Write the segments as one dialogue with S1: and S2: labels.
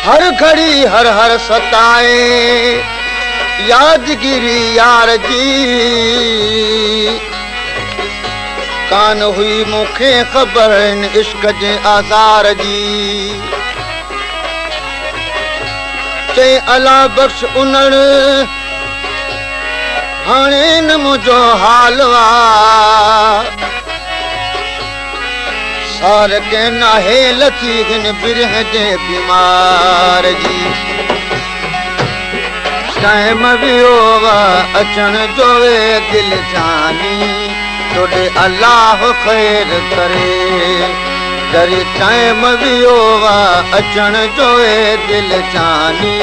S1: हर घड़ी हर हर सताए यादगिरी यार जी कान हुई मूंखे ख़बर इश्क जे आज़ार जी चई अला बख्श उनड़ हाणे न मुंहिंजो हाल वा सार के नाहे लथी हिन बिरह जे बीमार जी टाइम वियो वा अचण जो वे दिल जानी तोड़े अल्लाह खैर करे जरी टाइम वियो वा अचण जो वे दिल जानी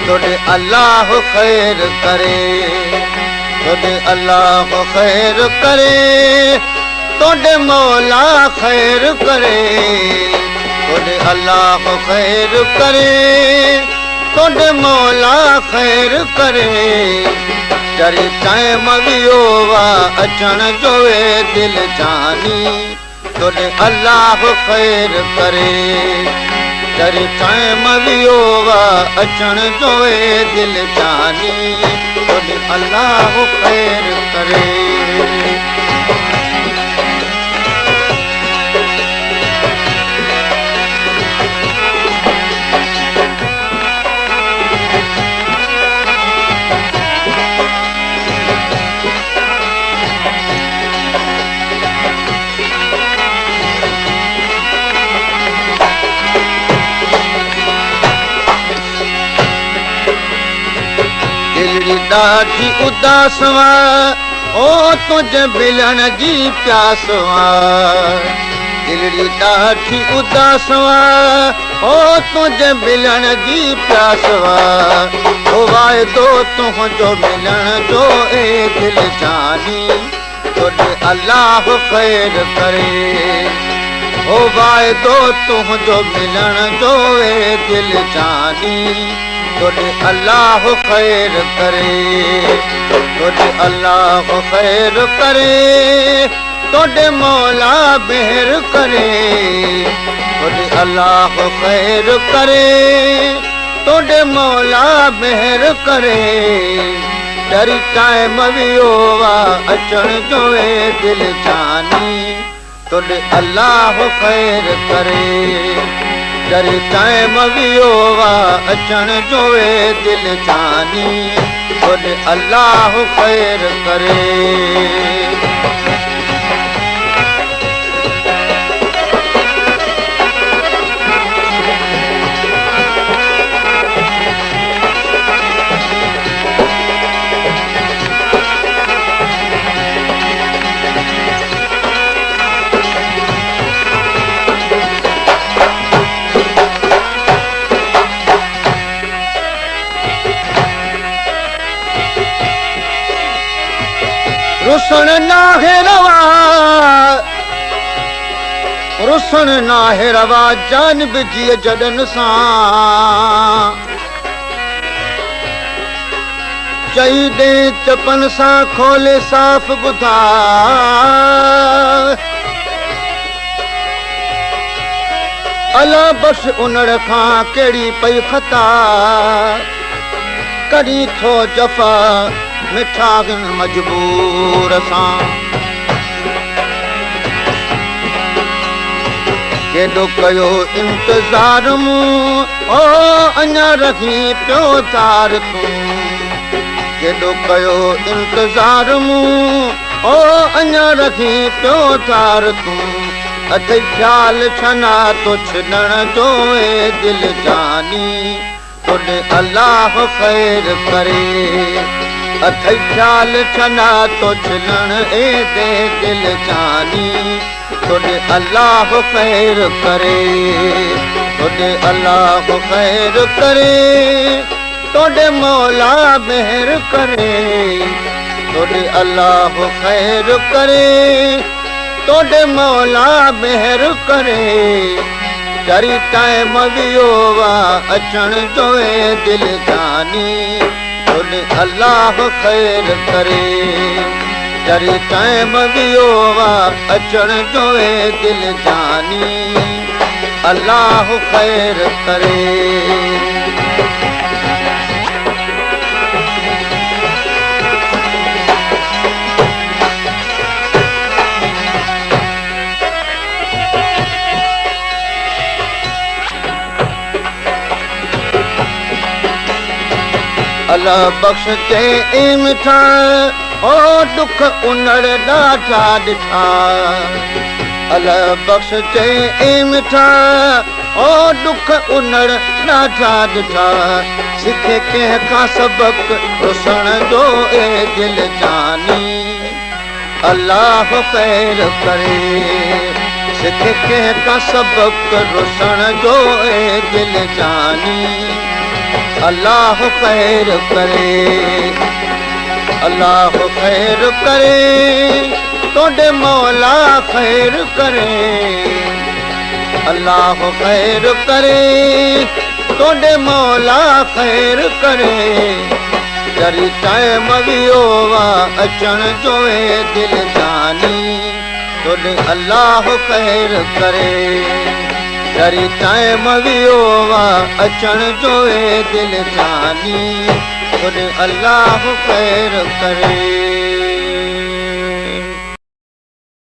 S1: तोड़े अल्लाह खैर करे तोड़े अल्लाह खैर करे तोड़े मौला खैर करे तोड़े अल्लाह खैर करे तोड़े मौला खैर करे जरी टाइम वियो वा अचण जो वे दिल जानी तोड़े अल्लाह खैर करे जरी टाइम वियो वा अचण जो वे दिल जानी तोड़े अल्लाह खैर करे ॾाढी उदास वा ओ तुझे मिलण जी प्यास वा दिलड़ी ॾाढी उदास वा ओ तुझे मिलण जी प्यास वा ओ वाइदो तुंहिंजो मिलण जो ए दिल जानी तोड़े अल्लाह खैर करे ओ वाइदो तुंहिंजो मिलण जो ए दिल जानी तोड़े अल्लाह खैर करे तोड़े अल्लाह खैर करे तोड़े मौला मेहर करे तोड़े अल्लाह खैर करे तोड़े मौला मेहर करे डरी टाइम वियो वा अचण जो ए दिल जानी तोड़े अल्लाह खैर करे जरी टाइम वियो वा अचण जो वे दिल जानी तोड़े अल्लाह खैर करे रुसण नाहे रवा जानब जी जडन सां चई दे चपन सां खोले साफ़ ॿुधा अला बख्श उनड़ खां कहिड़ी पई ख़ता कॾहिं थो जफ़ा मिठा मजबूर सां केॾो कयो इंतज़ार मूं ओ अञा रखी पियो तार तूं केॾो कयो इंतज़ार मूं ओ अञा रखी पियो तार तूं अथई ख़्याल छना तो छॾण जो ए दिल जानी तोड़े अल्लाह खैर करे अथई ख़्याल छना तो छॾण ए दे दिल जानी तोड़े अल्लाह खैर करे तोड़े अल्लाह खैर करे तोड़े मौला मेहर करे तोड़े अल्लाह खैर करे तोड़े मौला मेहर करे जरी टाइम वियो वा अचण जो ए दिल जानी तोड़े अल्लाह खैर करे जरी टाइम वियो वा अचण जो ए दिल जानी अल्लाह खैर करे। अल्लाह बख्श के ई मिठा ओ दुख उनड़ ॾाढा ॾिठा। अल्लाह बख्श के ई मिठा ओ दुख उनड़ ॾाढा ॾिठा। सिखे कंहिंखां सबक रुसण जो ए दिल जानी अल्लाह खैर करे। सिखे कंहिंखां सबक रुसण जो ए दिल जानी अल्लाह खैर करे। अल्लाह खैर करे तोड़े मौला खैर करे। अल्लाह खैर करे तोड़े मौला खैर करे। जरी टाइम वियो वा अचण जो ए दिल जानी तोड़े अल्लाह खैर करे। जरी टाइम वियो वा अचण जो ए दिल जानी तोड़े अल्लाह खैर करे।